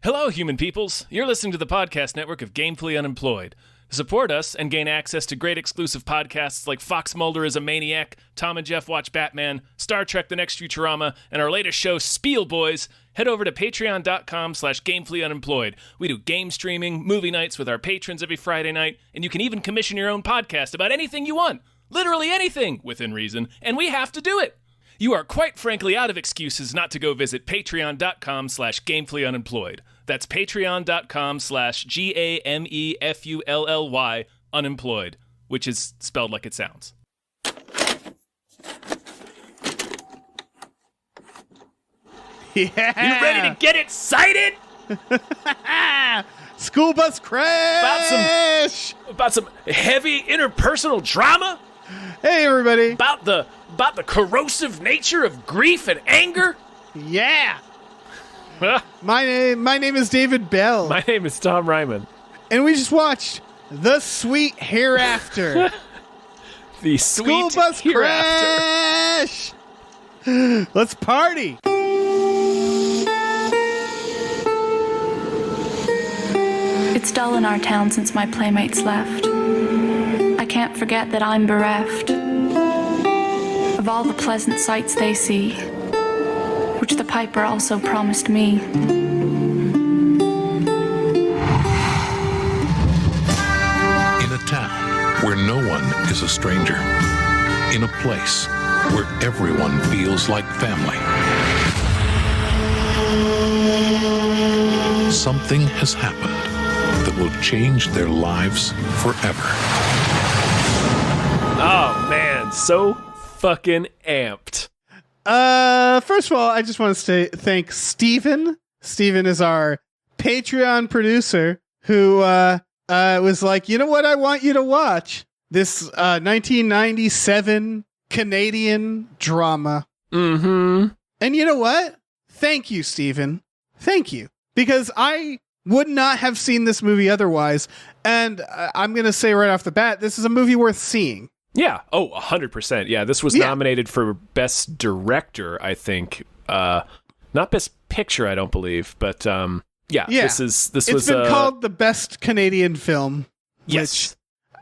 Hello, human peoples. You're listening to the podcast network of Gamefully Unemployed. To support us and gain access to great exclusive podcasts like Fox Mulder is a Maniac, Tom and Jeff Watch Batman, Star Trek The Next Futurama, and our latest show, Spiel Boys, head over to patreon.com/gamefullyunemployed. We do game streaming, movie nights with our patrons every Friday night, and you can even commission your own podcast about anything you want. Literally anything, within reason, and we have to do it. You are quite frankly out of excuses not to go visit patreon.com/gamefullyunemployed. That's patreon.com/GAMEFULLY unemployed, which is spelled like it sounds. Yeah. You ready to get excited? School bus crash! About some heavy interpersonal drama? Hey, everybody. About the corrosive nature of grief and anger? Yeah. My name is David Bell. My name is Tom Ryman. And we just watched The Sweet Hereafter. The School Sweet bus Hereafter. crash! Let's party! It's dull in our town since my playmates left. I can't forget that I'm bereft of all the pleasant sights they see, which the piper also promised me. In a town where no one is a stranger. In a place where everyone feels like family. Something has happened that will change their lives forever. Oh, man, so fucking amped. First of all, I just want to say thank Steven. Steven is our Patreon producer who was like, you know what I want you to watch? This 1997 Canadian drama. Mm-hmm. And you know what? Thank you, Steven. Thank you. Because I would not have seen this movie otherwise. And I'm going to say right off the bat, this is a movie worth seeing. Yeah. Oh, 100%. Yeah, this was nominated for Best Director, I think. Not Best Picture, I don't believe. But this was called the best Canadian film. Yes. Which,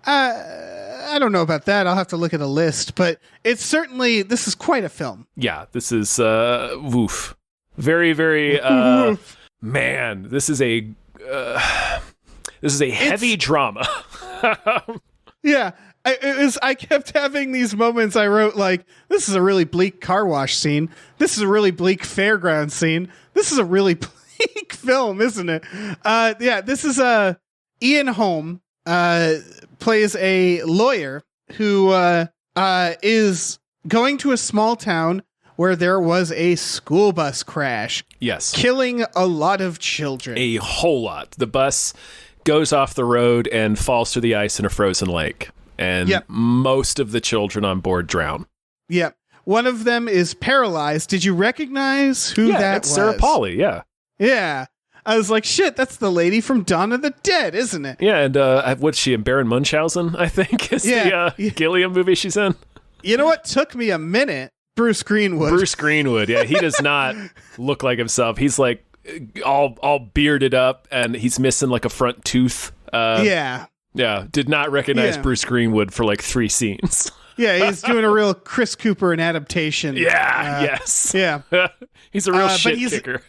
I don't know about that. I'll have to look at a list. But this is quite a film. Yeah, this is, woof. Very, very, man, this is a heavy drama. Yeah. I kept having these moments. I wrote like, this is a really bleak car wash scene. This is a really bleak fairground scene. This is a really bleak film, isn't it? This is Ian Holm plays a lawyer who is going to a small town where there was a school bus crash. Yes. Killing a lot of children. A whole lot. The bus goes off the road and falls to the ice in a frozen lake. And most of the children on board drown. Yep. One of them is paralyzed. Did you recognize who that was? Sarah Polley, yeah. Yeah. I was like, shit, that's the lady from Dawn of the Dead, isn't it? Yeah, and what's she in? Baron Munchausen, I think, is the Gilliam movie she's in. You know what took me a minute? Bruce Greenwood, yeah. He does not look like himself. He's like all bearded up, and he's missing like a front tooth. Yeah, did not recognize Bruce Greenwood for like 3 scenes. Yeah, he's doing a real Chris Cooper adaptation. Yes. Yeah. He's a real shit kicker.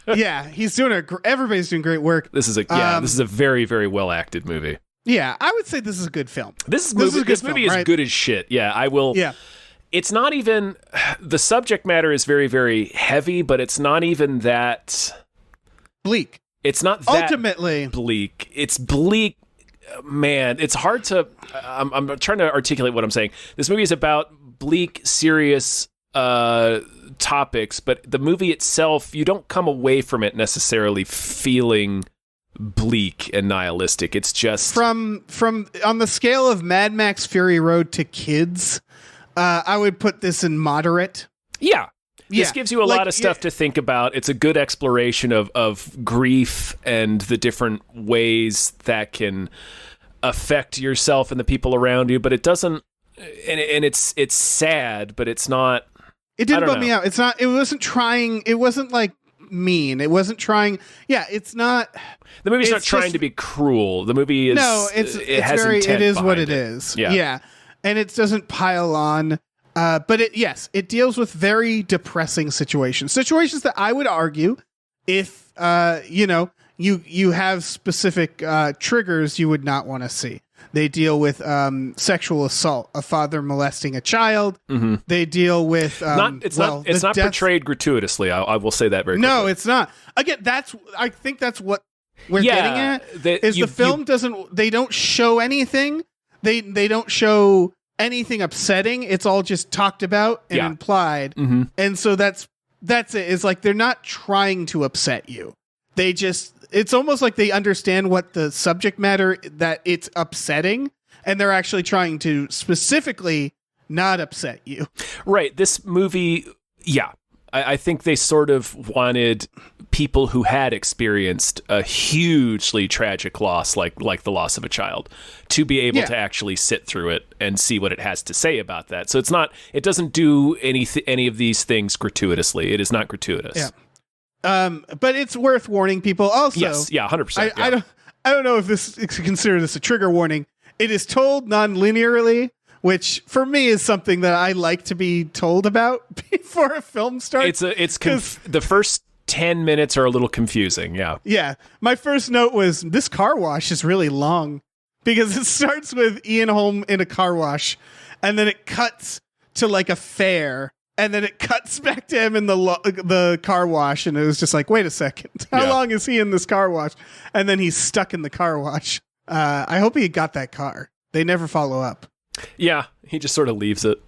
Yeah, he's doing everybody's doing great work. This is a very, very well acted movie. Yeah, I would say this is a good film. This movie is good as shit. Yeah, I will. Yeah. It's not even, the subject matter is very, very heavy, but it's not even that bleak. It's not that ultimately bleak. It's bleak. Man, it's hard to, I'm trying to articulate what I'm saying. This movie is about bleak, serious topics, but the movie itself, you don't come away from it necessarily feeling bleak and nihilistic. It's just from on the scale of Mad Max Fury Road to Kids, I would put this in moderate. Yeah. This gives you a lot of stuff to think about. It's a good exploration of grief and the different ways that can affect yourself and the people around you, but it doesn't, and it's sad, but it's not. It didn't bum me out. It wasn't trying. It wasn't like mean. It wasn't trying. Yeah, it's not. The movie's not it's trying just- to be cruel. The movie is. No, it's has very. intent It is what behind it is. Yeah. Yeah, and it doesn't pile on. But it deals with very depressing situations that I would argue, if you have specific triggers, you would not want to see. They deal with sexual assault, a father molesting a child. Mm-hmm. They deal with It's not portrayed gratuitously. I will say that very quickly. No, it's not. Again, I think that's what we're getting at. The film they don't show anything. They don't show anything upsetting. It's all just talked about and implied. Mm-hmm. And so that's it. It's like they're not trying to upset you. It's almost like they understand what the subject matter, that it's upsetting, and they're actually trying to specifically not upset you. Right. This movie, I think they sort of wanted people who had experienced a hugely tragic loss, like the loss of a child, to be able to actually sit through it and see what it has to say about that. So it doesn't do any of these things gratuitously. It is not gratuitous. Yeah. But it's worth warning people also. Yes, 100%. I don't know if this consider this a trigger warning. It is told non-linearly, which for me is something that I like to be told about before a film starts. The first 10 minutes are a little confusing. Yeah. Yeah. My first note was this car wash is really long, because it starts with Ian Holm in a car wash, and then it cuts to like a fair. And then it cuts back to him in the car wash, and it was just like, wait a second, how long is he in this car wash? And then he's stuck in the car wash. I hope he got that car. They never follow up. Yeah, he just sort of leaves it.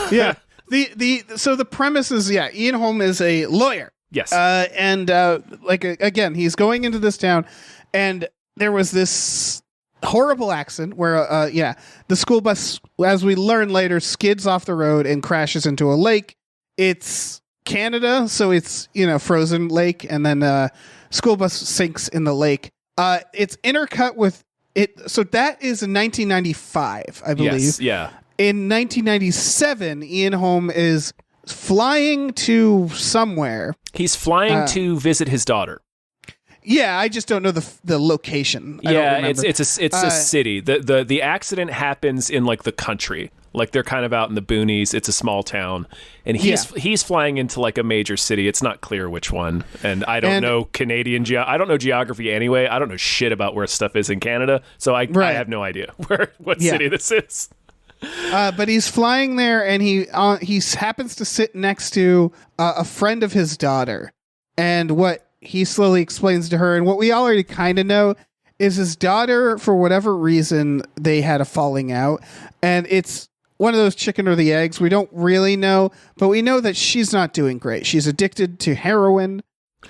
Yeah. So the premise is, Ian Holm is a lawyer. Yes. Again, he's going into this town, and there was this horrible accident where the school bus, as we learn later, skids off the road and crashes into a lake. It's Canada, so it's frozen lake, and then school bus sinks in the lake. It's intercut with it, so that is in 1995, I believe. Yes, yeah. In 1997, Ian Holm is flying to somewhere. He's flying to visit his daughter. Yeah, I just don't know the location. It's a city. The accident happens in like the country. Like they're kind of out in the boonies. It's a small town, and he's flying into like a major city. It's not clear which one, and I don't know I don't know geography anyway. I don't know shit about where stuff is in Canada, so I have no idea what city this is. But he's flying there, and he happens to sit next to a friend of his daughter, and what he slowly explains to her, and what we already kind of know, is his daughter, for whatever reason, they had a falling out, and it's one of those chicken or the eggs. We don't really know, but we know that she's not doing great. She's addicted to heroin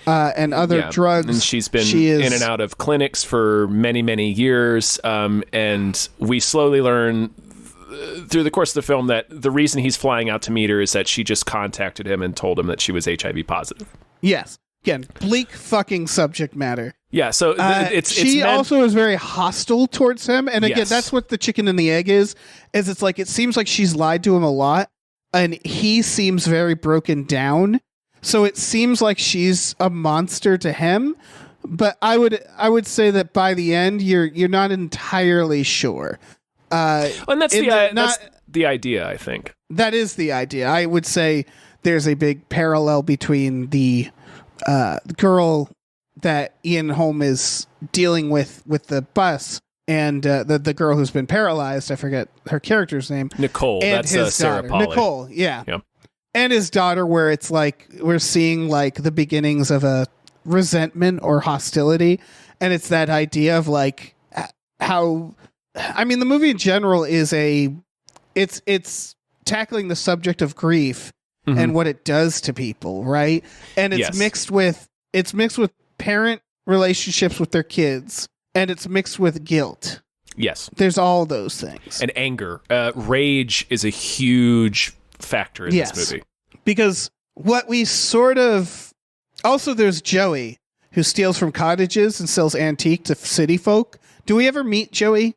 and other drugs. And she's been in and out of clinics for many, many years, and we slowly learn through the course of the film that the reason he's flying out to meet her is that she just contacted him and told him that she was HIV positive. Yes. Again, bleak fucking subject matter. Yeah, so she also is very hostile towards him, and again, that's what the chicken and the egg is it's like it seems like she's lied to him a lot, and he seems very broken down. So it seems like she's a monster to him, but I would say that by the end, you're not entirely sure. And that's the idea, I think. That is the idea. I would say there's a big parallel between the girl that Ian Holm is dealing with the bus and the girl who's been paralyzed. I forget her character's name. Nicole. And that's his Sarah daughter. Polley. Nicole, yeah. Yep. And his daughter, where it's like we're seeing like the beginnings of a resentment or hostility, and it's that idea of like how, I mean, the movie in general is it's tackling the subject of grief and what it does to people, right? And it's mixed with parent relationships with their kids, and it's mixed with guilt. Yes. There's all those things. And anger. Rage is a huge factor in this movie. Because what we sort of... Also, there's Joey, who steals from cottages and sells antique to city folk. Do we ever meet Joey?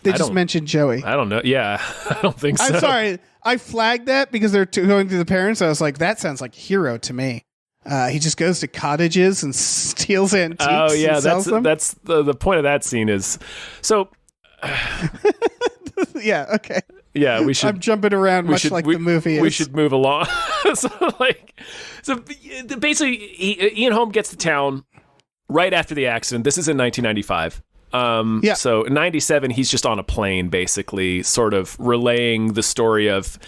They just mentioned Joey. I don't know. Yeah, I don't think so. I'm sorry. I flagged that because they're going through the parents. I was like, that sounds like Hero to me. He just goes to cottages and steals antiques. Oh yeah, and sells them. that's the point of that scene is so. Yeah. Okay. Yeah, we should. I'm jumping around much like the movie is. We should move along. so basically, Ian Holm gets to town right after the accident. This is in 1995. So in 97, he's just on a plane, basically, sort of relaying the story of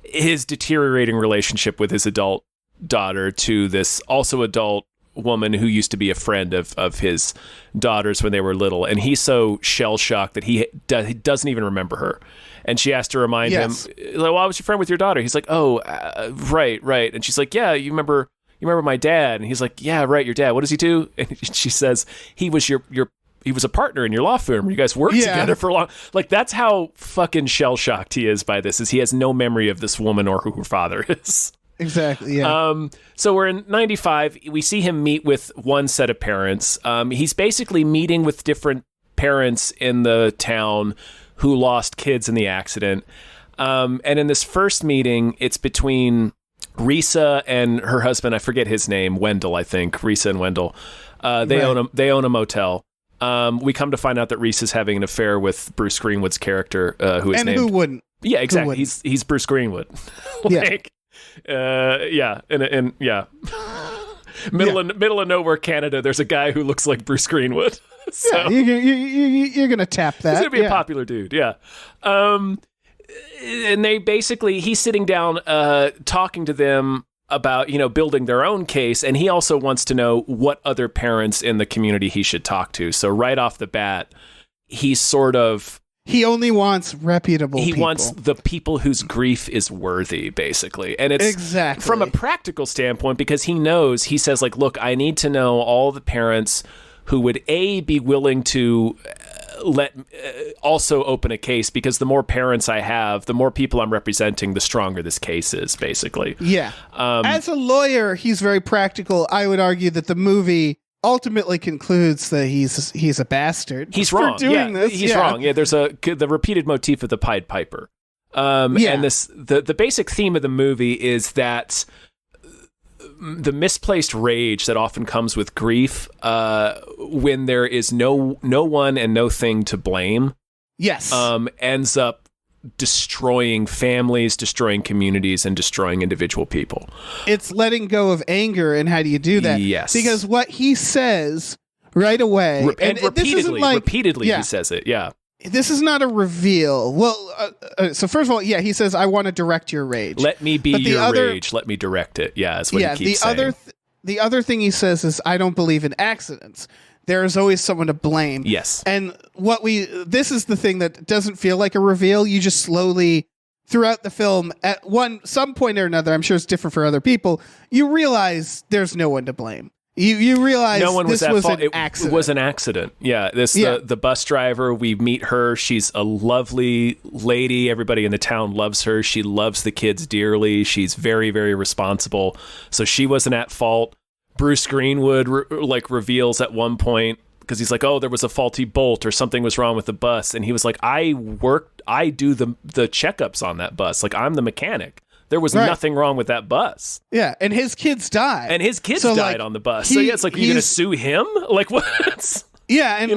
his deteriorating relationship with his adult daughter to this also adult woman who used to be a friend of his daughter's when they were little. And he's so shell-shocked that he doesn't even remember her. And she has to remind him, like, why was your friend with your daughter? He's like, oh, right. And she's like, yeah, you remember my dad? And he's like, yeah, right, your dad. What does he do? And she says, he was he was a partner in your law firm. You guys worked together for a long. Like, that's how fucking shell-shocked he is by this. Is he has no memory of this woman or who her father is. Exactly. Yeah. So we're in 95. We see him meet with one set of parents. He's basically meeting with different parents in the town who lost kids in the accident. And in this first meeting, it's between Risa and her husband. I forget his name. Wendell, I think. Risa and Wendell. They own a motel. We come to find out that Risa's having an affair with Bruce Greenwood's character, who is named. And who wouldn't? Yeah, exactly. He's Bruce Greenwood. Like, yeah. Middle of nowhere, Canada. There's a guy who looks like Bruce Greenwood. So you're gonna tap that. He's gonna be a popular dude. Yeah. And they basically, he's sitting down, talking to them about, building their own case. And he also wants to know what other parents in the community he should talk to. So right off the bat, he's sort of, he only wants reputable people. He wants the people whose grief is worthy, basically. And it's exactly from a practical standpoint, because he says, like, look, I need to know all the parents who would be willing to also open a case, because the more parents I have, the more people I'm representing, the stronger this case is, basically. Yeah. As a lawyer, he's very practical. I would argue that the movie ultimately concludes that he's a bastard. He's wrong. For doing this. He's wrong. Yeah, there's the repeated motif of the Pied Piper. And the basic theme of the movie is that the misplaced rage that often comes with grief, when there is no one and no thing to blame, ends up destroying families, destroying communities, and destroying individual people. It's letting go of anger, and how do you do that? Yes. Because what he says right away, and repeatedly he says it, this is not a reveal. Well, so first of all, he says, I want to direct your rage. Let me be your rage. Let me direct it. Yeah, is what he keeps saying. The other thing he says is, I don't believe in accidents. There is always someone to blame. Yes. And this is the thing that doesn't feel like a reveal. You just slowly, throughout the film, at some point or another, I'm sure it's different for other people, you realize there's no one to blame. You realize no one was at fault. Accident. It was an accident. Yeah. The bus driver, we meet her. She's a lovely lady. Everybody in the town loves her. She loves the kids dearly. She's very, very responsible. So she wasn't at fault. Bruce Greenwood reveals at one point, because he's like, oh, there was a faulty bolt or something was wrong with the bus. And he was like, I do the checkups on that bus. Like, I'm the mechanic. There was nothing wrong with that bus. Yeah, and his kids died. And his kids died on the bus. So it's like, are you going to sue him? Like, what? Yeah, and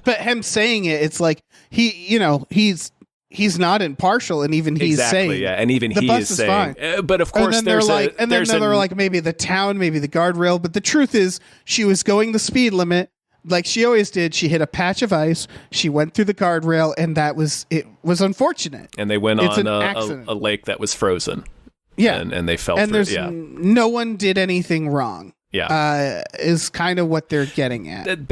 but him saying it, it's like he's not impartial, and even he's saying, and even the he bus is saying. Fine. But of course, they're like maybe the town, maybe the guardrail. But the truth is, she was going the speed limit. Like she always did. She hit a patch of ice. She went through the guardrail, and it was unfortunate. And they went on a lake that was frozen. Yeah. And they fell and through. There's no one did anything wrong. Yeah. Is kind of what they're getting at.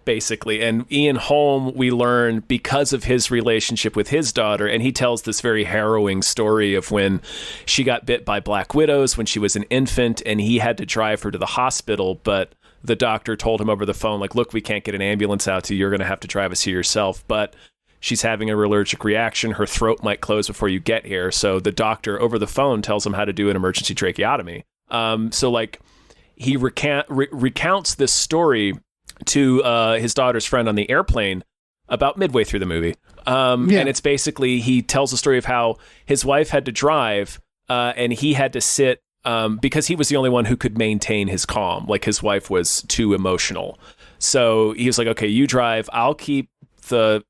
Basically. And Ian Holm, we learn, because of his relationship with his daughter, and he tells this very harrowing story of when she got bit by black widows when she was an infant, and he had to drive her to the hospital, but the doctor told him over the phone, like, look, we can't get an ambulance out to you. You're going to have to drive us here yourself. But she's having an allergic reaction. Her throat might close before you get here. So the doctor over the phone tells him how to do an emergency tracheotomy. He recounts this story to his daughter's friend on the airplane about midway through the movie. And it's basically, he tells the story of how his wife had to drive and he had to sit because he was the only one who could maintain his calm. Like his wife was too emotional. So he was like, okay, you drive. I'll keep the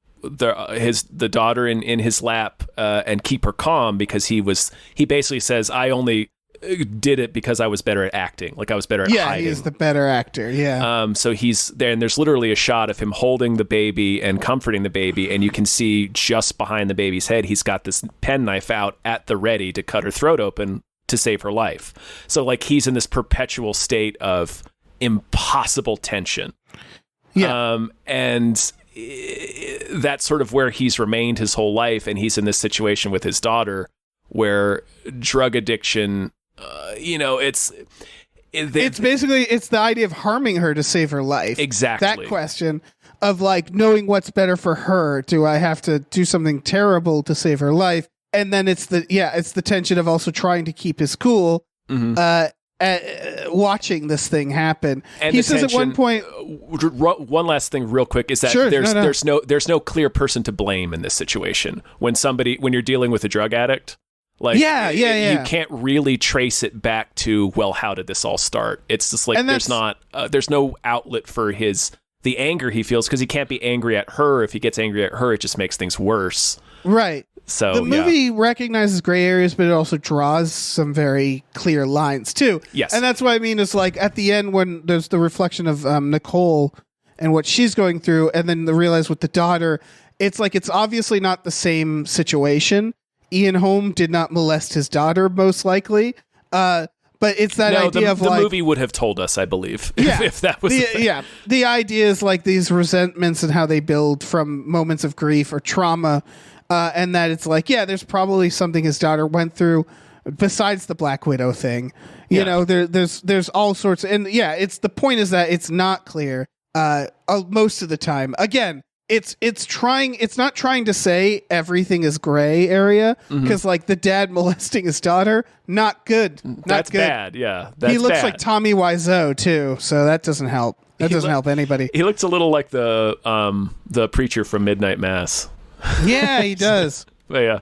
daughter in his lap and keep her calm, because he basically says, I only did it because I was better at acting. Like I was better at hiding. Yeah, he's the better actor. Yeah. So he's there, and there's literally a shot of him holding the baby and comforting the baby, and you can see just behind the baby's head, he's got this penknife out at the ready to cut her throat open to save her life. So like he's in this perpetual state of impossible tension. Yeah. And that's sort of where he's remained his whole life, and he's in this situation with his daughter where drug addiction, it's basically the idea of harming her to save her life. Exactly. That question of like knowing what's better for her. Do I have to do something terrible to save her life? And then it's the tension of also trying to keep his cool, watching this thing happen. And he says at one point, one last thing real quick is that there's no clear person to blame in this situation. When you're dealing with a drug addict, like you can't really trace it back to, well, how did this all start? It's just like there's no outlet for the anger he feels, because he can't be angry at her. If he gets angry at her, it just makes things worse. Right. So the movie recognizes gray areas, but it also draws some very clear lines too. Yes. And that's what I mean is like at the end when there's the reflection of Nicole and what she's going through, and then realize with the daughter, it's like it's obviously not the same situation. Ian Holm did not molest his daughter, most likely. But it's that idea of the movie would have told us, I believe, if that was the idea is like these resentments and how they build from moments of grief or trauma, and that it's like, there's probably something his daughter went through besides the Black Widow thing. You know, there's all sorts of, and it's the point is that it's not clear most of the time. Again, it's not trying to say everything is gray area, because like the dad molesting his daughter, not good. That's good. Bad. Yeah, that's he looks bad. like Tommy Wiseau too, so that doesn't help. That doesn't help anybody. He looks a little like the preacher from Midnight Mass. Yeah, he does. But yeah.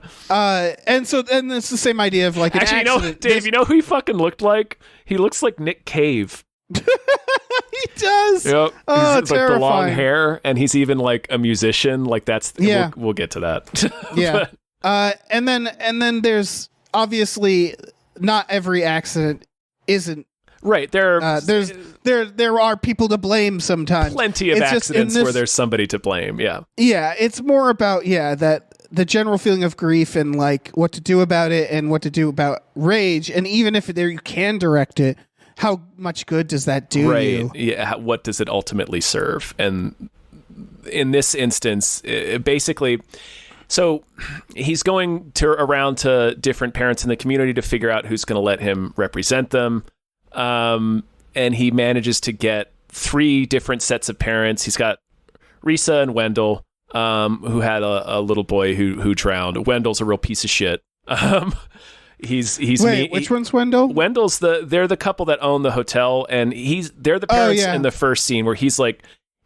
And it's the same idea of like an accident. Dave, you know who he fucking looked like? He looks like Nick Cave. He does. Yep. Oh, he's like the long hair, and he's even like a musician. Like that's we'll get to that. Yeah. And then there's obviously not every accident isn't right. There are people to blame sometimes. Plenty of accidents where there's somebody to blame. Yeah. Yeah. It's more about that the general feeling of grief and like what to do about it and what to do about rage, and even if you can direct it, how much good does that do you? Yeah. What does it ultimately serve? And in this instance, basically, so he's going around to different parents in the community to figure out who's going to let him represent them. And he manages to get 3 different sets of parents. He's got Risa and Wendell, who had a little boy who drowned. Wendell's a real piece of shit. He's which one's Wendell? Wendell's they're the couple that own the hotel, and they're the parents in the first scene where he's like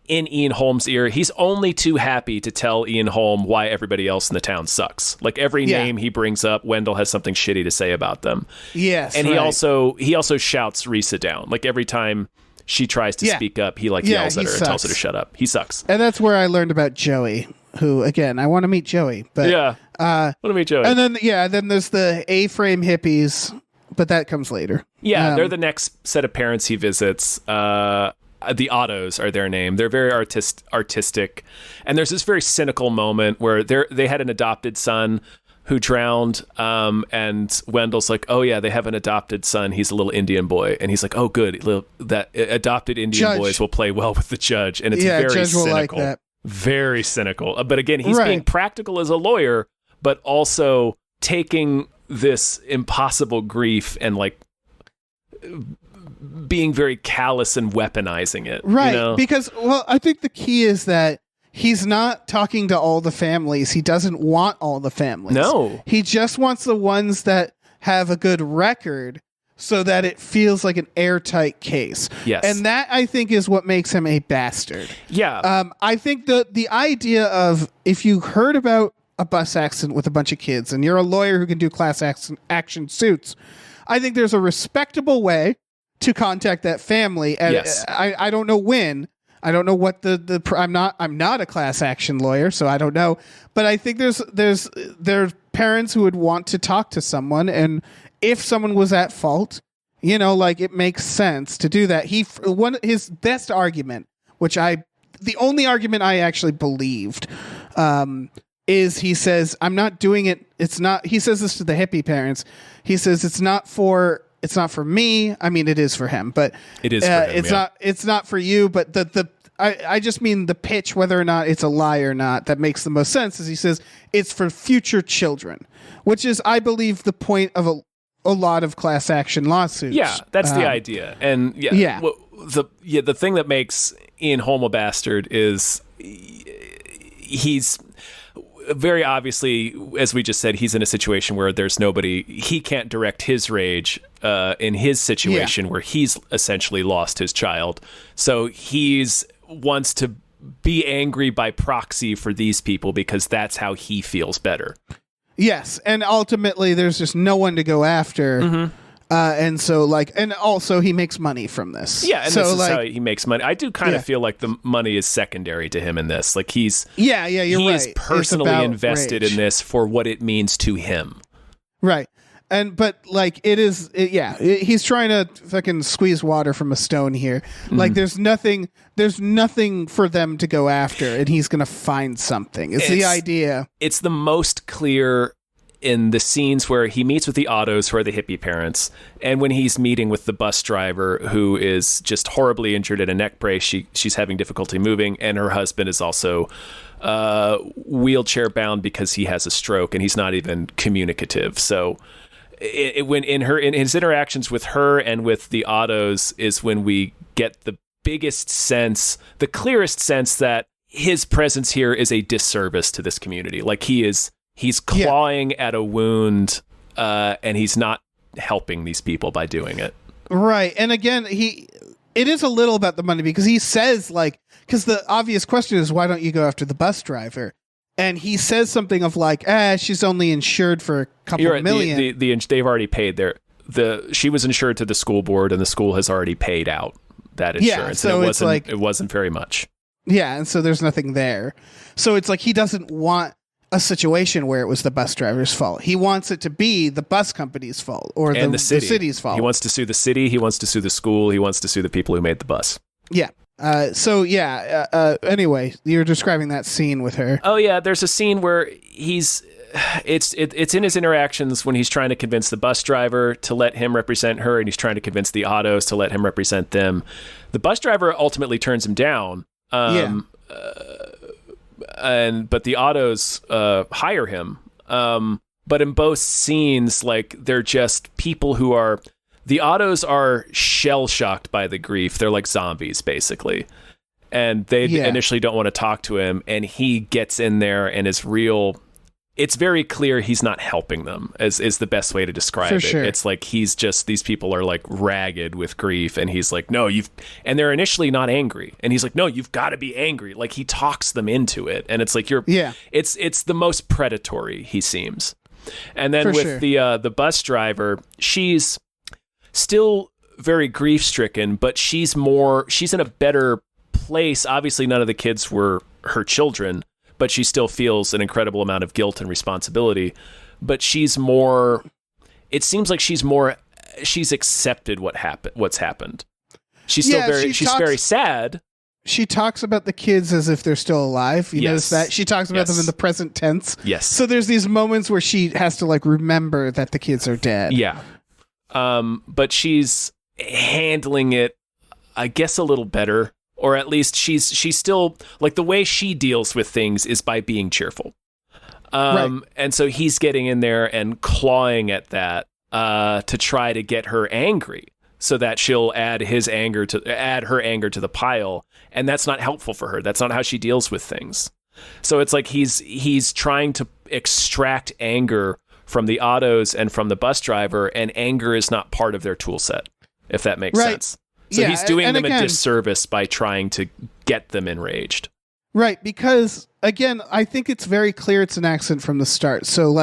in Ian Holm's ear. He's only too happy to tell Ian Holm why everybody else in the town sucks. Like every name he brings up, Wendell has something shitty to say about them. Yes. And he also shouts Risa down. Like every time she tries to speak up, he yells at her and tells her to shut up. He sucks. And that's where I learned about Joey, who again, I want to meet Joey, but want to meet Joey. And then there's the A-frame hippies, but that comes later. Yeah, they're the next set of parents he visits. The Ottos are their name. They're very artistic, and there's this very cynical moment where they had an adopted son who drowned, and Wendell's like, oh yeah, they have an adopted son. He's a little Indian boy, and he's like, oh good, that adopted Indian boys will play well with the judge, and it's very judge cynical. Will like that. Very cynical. But again, he's being practical as a lawyer, but also taking this impossible grief and like being very callous and weaponizing it. Right. You know? Because, I think the key is that he's not talking to all the families. He doesn't want all the families. No. He just wants the ones that have a good record so that it feels like an airtight case. Yes. And that, I think, is what makes him a bastard. Yeah. I think the idea of if you heard about a bus accident with a bunch of kids and you're a lawyer who can do class action suits, I think there's a respectable way to contact that family. And Yes. I don't know when. I don't know what I'm not a class action lawyer, so I don't know. But I think there's parents who would want to talk to someone, and if someone was at fault, you know, like it makes sense to do that. His best argument, the only argument I actually believed, is he says, I'm not doing it. It's not, he says this to the hippie parents. He says, it's not for me. I mean, it is for him, but it is for him, it's not for you, but I just mean the pitch, whether or not it's a lie or not, that makes the most sense is he says it's for future children, which is, I believe, the point of a lot of class action lawsuits. Yeah, that's the idea. And the thing that makes Ian Holm a bastard is he's very obviously, as we just said, he's in a situation where there's nobody, he can't direct his rage in his situation where he's essentially lost his child. So he's wants to be angry by proxy for these people because that's how he feels better. Yes, and ultimately there's just no one to go after. Mm-hmm. And so, and also he makes money from this. Yeah, and so, this is how he makes money. I do kind of feel like the money is secondary to him in this. Like he's you're right. He is personally invested in this for what it means to him. Right. He's trying to fucking squeeze water from a stone here. Mm-hmm. Like there's nothing for them to go after, and he's going to find something. It's the idea. It's the most clear in the scenes where he meets with the Ottos, who are the hippie parents, and when he's meeting with the bus driver, who is just horribly injured in a neck brace. She's having difficulty moving, and her husband is also wheelchair bound because he has a stroke, and he's not even communicative. So when in his interactions with her and with the Ottos is when we get the biggest sense, the clearest sense that his presence here is a disservice to this community. Like he's clawing at a wound, and he's not helping these people by doing it. Right. And again, it is a little about the money because he says because the obvious question is, why don't you go after the bus driver? And he says something of she's only insured for a couple million. They've already paid she was insured to the school board, and the school has already paid out that insurance. Yeah, so it wasn't very much. Yeah, and so there's nothing there. So it's like he doesn't want a situation where it was the bus driver's fault. He wants it to be the bus company's fault or the city's fault. He wants to sue the city. He wants to sue the school. He wants to sue the people who made the bus. Yeah. Anyway, you're describing that scene with her. Oh yeah, there's a scene where it's in his interactions when he's trying to convince the bus driver to let him represent her, and he's trying to convince the Ottos to let him represent them. The bus driver ultimately turns him down. But the Ottos hire him. But in both scenes, they're just people who are. The Ottos are shell-shocked by the grief. They're like zombies, basically. And they initially don't want to talk to him, and he gets in there and is real. It's very clear he's not helping them, is the best way to describe it. Sure. It's like he's just, these people are ragged with grief, and he's like, no, and they're initially not angry. And he's like, no, you've got to be angry. He talks them into it. And it's like, it's the most predatory he seems. And then the bus driver, she's still very grief-stricken, but she's in a better place. Obviously, none of the kids were her children, but she still feels an incredible amount of guilt and responsibility. But it seems like she's accepted what's happened. She's still very sad. She talks about the kids as if they're still alive. You notice that? She talks about them in the present tense. Yes. So there's these moments where she has to remember that the kids are dead. Yeah. But she's handling it, I guess, a little better, or at least she's still the way she deals with things is by being cheerful. Right. And so he's getting in there and clawing at that, to try to get her angry so that she'll add her anger to the pile. And that's not helpful for her. That's not how she deals with things. So it's like he's trying to extract anger from the Ottos and from the bus driver, and anger is not part of their tool set, if that makes sense. So he's doing them a disservice by trying to get them enraged. Right, because, again, I think it's very clear it's an accident from the start. So,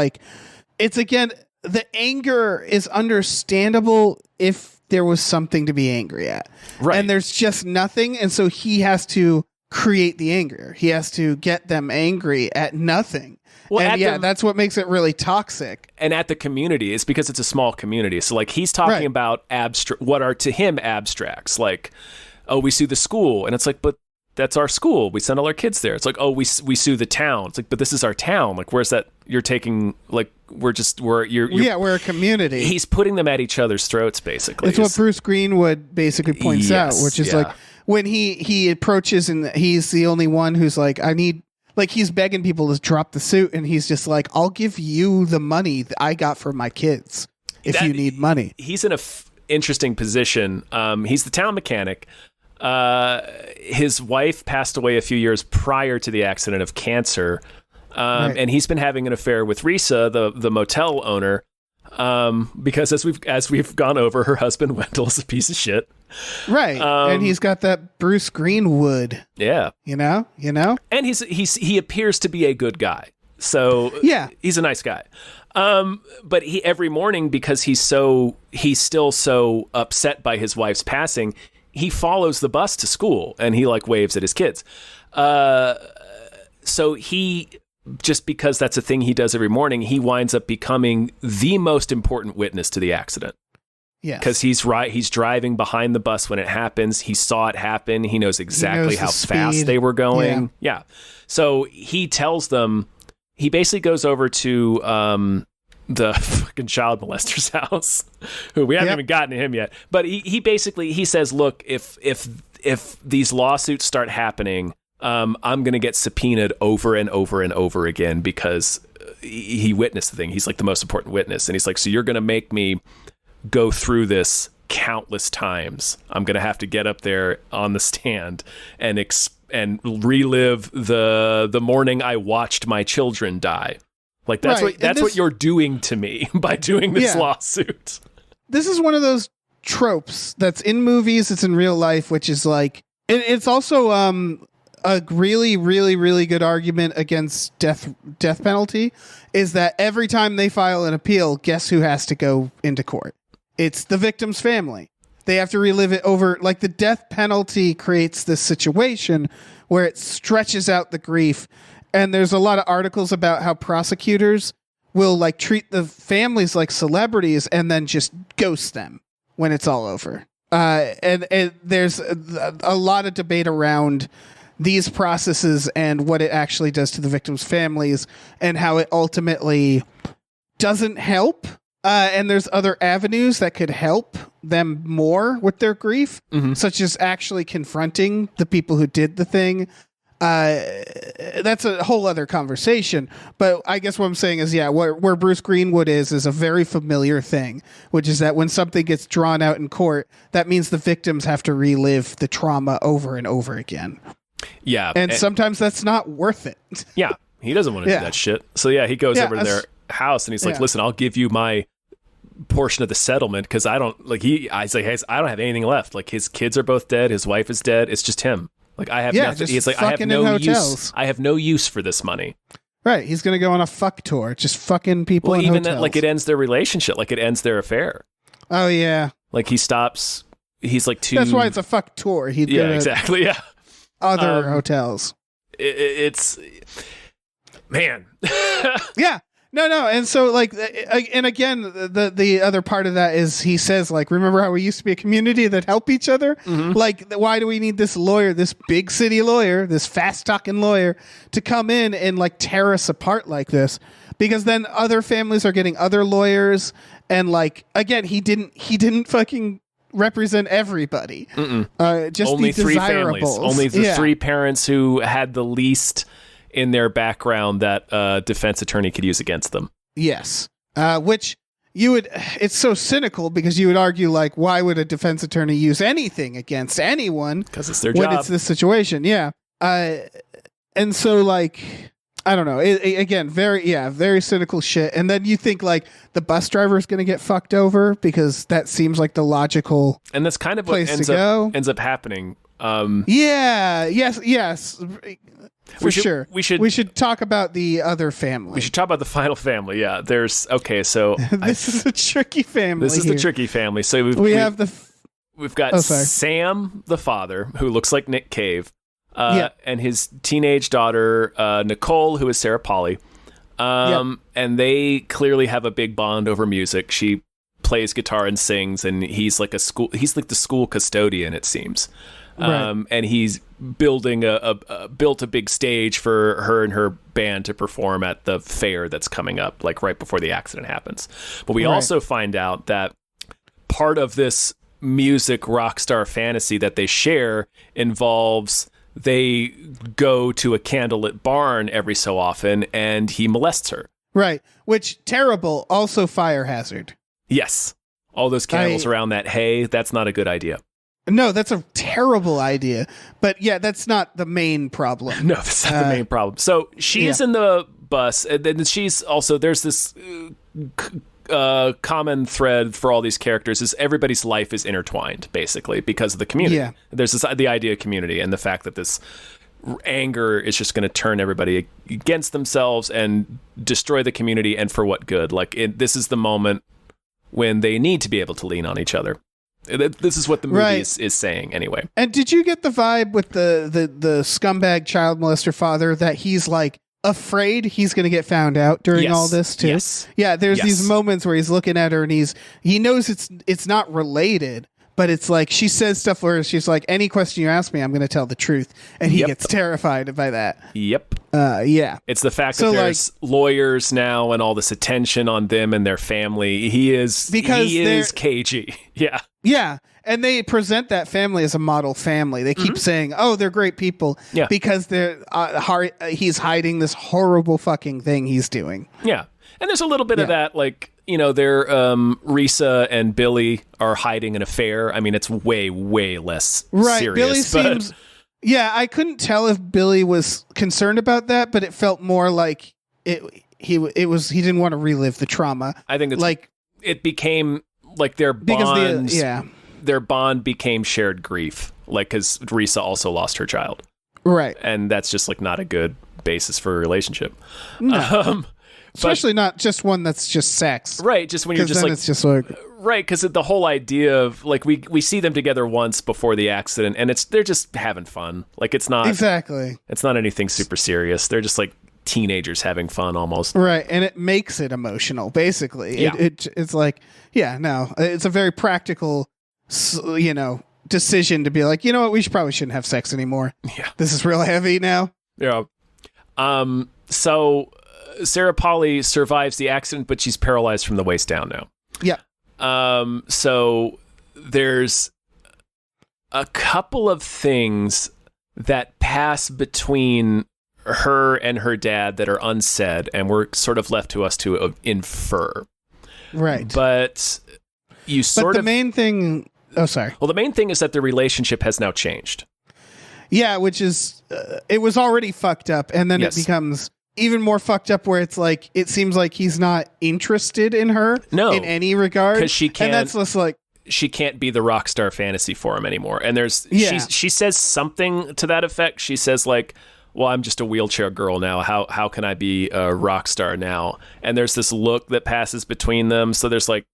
it's, again, the anger is understandable if there was something to be angry at. Right. And there's just nothing. And so he has to create the anger. He has to get them angry at nothing. Well, and that's what makes it really toxic. And at the community, it's because it's a small community. So like he's talking about what are to him abstracts, like, oh, we sue the school. And it's like, but that's our school. We send all our kids there. It's like, oh, we sue the town. It's like, but this is our town. Like, where's that? You're taking, like, we're a community. He's putting them at each other's throats, basically. It's what Bruce Greenwood basically points out, which is like when he approaches and he's the only one who's like, he's begging people to drop the suit. And he's just like, I'll give you the money that I got for my kids if you need money. He's in a interesting position. He's the town mechanic. His wife passed away a few years prior to the accident of cancer. And he's been having an affair with Risa, the motel owner, because as we've gone over, her husband Wendell is a piece of shit. Right. And he's got that Bruce Greenwood. Yeah. You know? And he appears to be a good guy. So he's a nice guy. But every morning, because he's still so upset by his wife's passing, he follows the bus to school and he like waves at his kids. So he, just because that's a thing he does every morning, he winds up becoming the most important witness to the accident. Yeah. Because he's driving behind the bus when it happens. He saw it happen. He knows exactly how fast they were going. Yeah. So he tells them, he basically goes over to the fucking child molester's house, who we haven't even gotten to him yet. But he basically says, look, if these lawsuits start happening, I'm going to get subpoenaed over and over and over again because he witnessed the thing. He's like the most important witness. And he's like, so you're going to make me go through this countless times. I'm going to have to get up there on the stand and relive the morning I watched my children die. Like that's what you're doing to me by doing this lawsuit. This is one of those tropes that's in movies, it's in real life, which is like, it's also a really, really, really good argument against death penalty is that every time they file an appeal, guess who has to go into court? It's the victim's family. They have to relive it over, like the death penalty creates this situation where it stretches out the grief. And there's a lot of articles about how prosecutors will like treat the families like celebrities and then just ghost them when it's all over. And there's a lot of debate around these processes and what it actually does to the victims' families and how it ultimately doesn't help. And there's other avenues that could help them more with their grief, such as actually confronting the people who did the thing. That's a whole other conversation. But I guess what I'm saying is, where Bruce Greenwood is a very familiar thing, which is that when something gets drawn out in court, that means the victims have to relive the trauma over and over again. Yeah. And sometimes that's not worth it. Yeah. He doesn't want to do that shit. So he goes over to their house and he's like, listen, I'll give you my portion of the settlement because I don't have anything left. Like his kids are both dead. His wife is dead. It's just him. Like I have nothing. He's like, I have no use. I have no use for this money. Right. He's going to go on a fuck tour. Just fucking people in hotels. That, like it ends their relationship. Like it ends their affair. Oh yeah. Like he stops. He's like too. That's why it's a fuck tour. He'd go to exactly. Yeah. Other hotels. It's man. Yeah. No. And so like, and again, the other part of that is he says like, remember how we used to be a community that help each other? Mm-hmm. Like, why do we need this lawyer, this big city lawyer, this fast talking lawyer to come in and like tear us apart like this? Because then other families are getting other lawyers. And like, again, he didn't fucking represent everybody. Just only the three desirables. families, only the three parents who had the least in their background that a defense attorney could use against them. Yes. Which it's so cynical because you would argue like, why would a defense attorney use anything against anyone? Because it's their when job. It's this situation. Yeah. And so like, I don't know. Again, very cynical shit. And then you think like the bus driver is going to get fucked over because that seems like the logical and that's kind of what ends up happening Yes. For sure. We should talk about the other family. We should talk about the final family. Yeah. So this is a tricky family. This is the tricky family. So we've got Sam, the father, who looks like Nick Cave, and his teenage daughter, Nicole, who is Sarah Polley. And they clearly have a big bond over music. She plays guitar and sings, and he's like the school custodian, it seems. Right. And he's building built a big stage for her and her band to perform at the fair that's coming up, like right before the accident happens. But we also find out that part of this music rock star fantasy that they share involves they go to a candlelit barn every so often, and he molests her. Right. Which, terrible, also fire hazard. Yes. All those candles around that hay, that's not a good idea. No, that's a terrible idea. But yeah, that's not the main problem. No, that's not the main problem. So she's in the bus, and then she's also, there's this common thread for all these characters is everybody's life is intertwined, basically, because of the community. Yeah. There's the idea of community and the fact that this anger is just going to turn everybody against themselves and destroy the community, and for what good? Like, this is the moment when they need to be able to lean on each other. This is what the movie is saying, anyway. And did you get the vibe with the scumbag child molester father that he's like afraid he's going to get found out during all this too? Yes. Yeah, there's these moments where he's looking at her and he knows it's not related, but it's like she says stuff where she's like, any question you ask me, I'm going to tell the truth, and he gets terrified by that. Yep. Yeah. It's the fact that there's lawyers now and all this attention on them and their family. He is cagey. Yeah. Yeah. And they present that family as a model family. They keep saying, "Oh, they're great people," because they're he's hiding this horrible fucking thing he's doing. Yeah, and there's a little bit of that, like, you know, they're Risa and Billy are hiding an affair. I mean, it's way less serious. Billy seems. Yeah, I couldn't tell if Billy was concerned about that, but it felt more like he didn't want to relive the trauma. I think it's like it became like their bond. Their bond became shared grief, like, because Risa also lost her child, right? And that's just like not a good basis for a relationship. No. Especially not just one that's just sex, right? Just when you're just like, it's just like, right? Because the whole idea of like we see them together once before the accident, and they're just having fun. Like, it's not anything super serious. They're just like teenagers having fun almost, right? And it makes it emotional, basically. Yeah. It's like, it's a very practical, decision to be like, you know what, we probably shouldn't have sex anymore. Yeah, this is real heavy now. Yeah. So Sarah Polley survives the accident, but she's paralyzed from the waist down now. Yeah. So there's a couple of things that pass between her and her dad that are unsaid, and we're sort of left to us to infer. Right. But the main thing... Oh, sorry. Well, the main thing is that the relationship has now changed. Yeah, which is... it was already fucked up, and then it becomes even more fucked up where it's like, it seems like he's not interested in her in any regard. Because she can't... And that's just like... She can't be the rock star fantasy for him anymore. And she says something to that effect. She says like, well, I'm just a wheelchair girl now. How can I be a rock star now? And there's this look that passes between them. So there's like...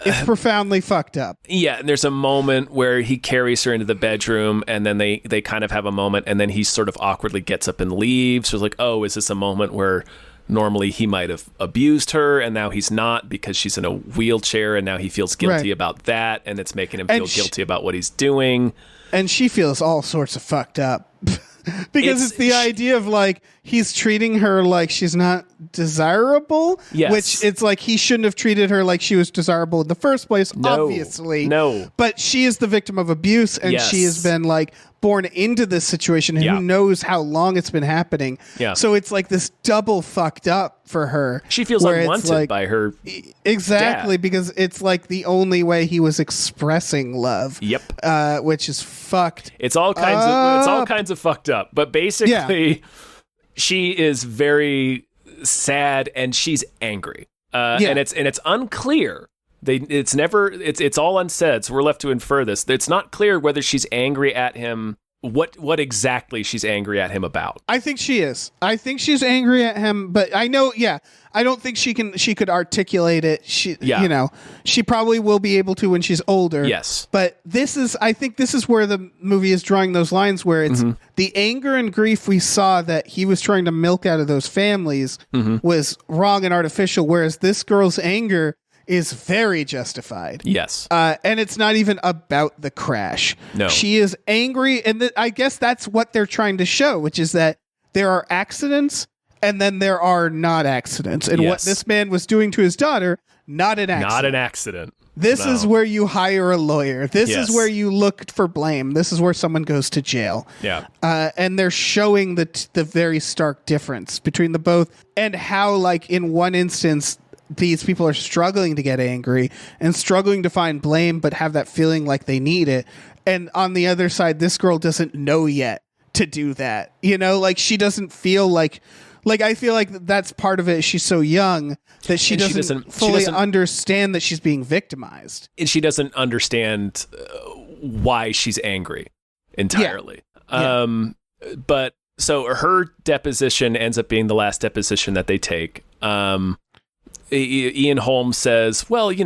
it's profoundly fucked up. Yeah, and there's a moment where he carries her into the bedroom, and then they kind of have a moment, and then he sort of awkwardly gets up and leaves. So it's like, oh, is this a moment where normally he might have abused her, and now he's not because she's in a wheelchair, and now he feels guilty about that, and it's making him feel guilty about what he's doing. And she feels all sorts of fucked up. Because it's the idea of like he's treating her like she's not desirable, which it's like he shouldn't have treated her like she was desirable in the first place, obviously. No. But she is the victim of abuse, and she has been like born into this situation, and who knows how long it's been happening. Yeah. So it's like this double fucked up for her. She feels unwanted by her dad. Because it's like the only way he was expressing love. Yep. Which is fucked. It's all kinds of fucked up. But basically, she is very sad and she's angry. And it's unclear It's all unsaid, so we're left to infer this. It's not clear whether she's angry at him. What exactly she's angry at him about? I think she is. I think she's angry at him, but I know, I don't think she could articulate it. She probably will be able to when she's older. Yes. But I think this is where the movie is drawing those lines where it's the anger and grief we saw that he was trying to milk out of those families was wrong and artificial, whereas this girl's anger is very justified. Yes. And it's not even about the crash. No. She is angry, and I guess that's what they're trying to show, which is that there are accidents and then there are not accidents. And what this man was doing to his daughter, not an accident. Not an accident. This is where you hire a lawyer. This is where you look for blame. This is where someone goes to jail. Yeah. And they're showing the very stark difference between the both, and how, like, in one instance, these people are struggling to get angry and struggling to find blame, but have that feeling like they need it. And on the other side, this girl doesn't know yet to do that. Like, she doesn't feel like I feel like that's part of it. She's so young that she doesn't fully understand that she's being victimized. And she doesn't understand why she's angry entirely. But so her deposition ends up being the last deposition that they take. Ian Holmes says, well, he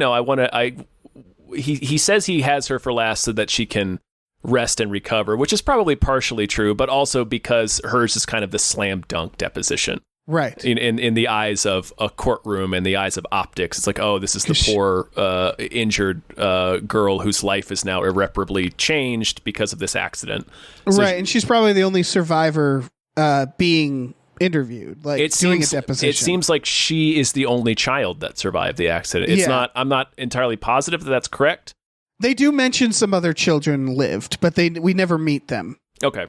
says he has her for last so that she can rest and recover, which is probably partially true, but also because hers is kind of the slam dunk deposition. Right. In the eyes of a courtroom and the eyes of optics. It's like, oh, this is the poor, injured girl whose life is now irreparably changed because of this accident. So right. And she's probably the only survivor being interviewed, like doing a deposition. It seems like she is the only child that survived the accident. I'm not entirely positive that that's correct. They do mention some other children lived, but we never meet them. Okay.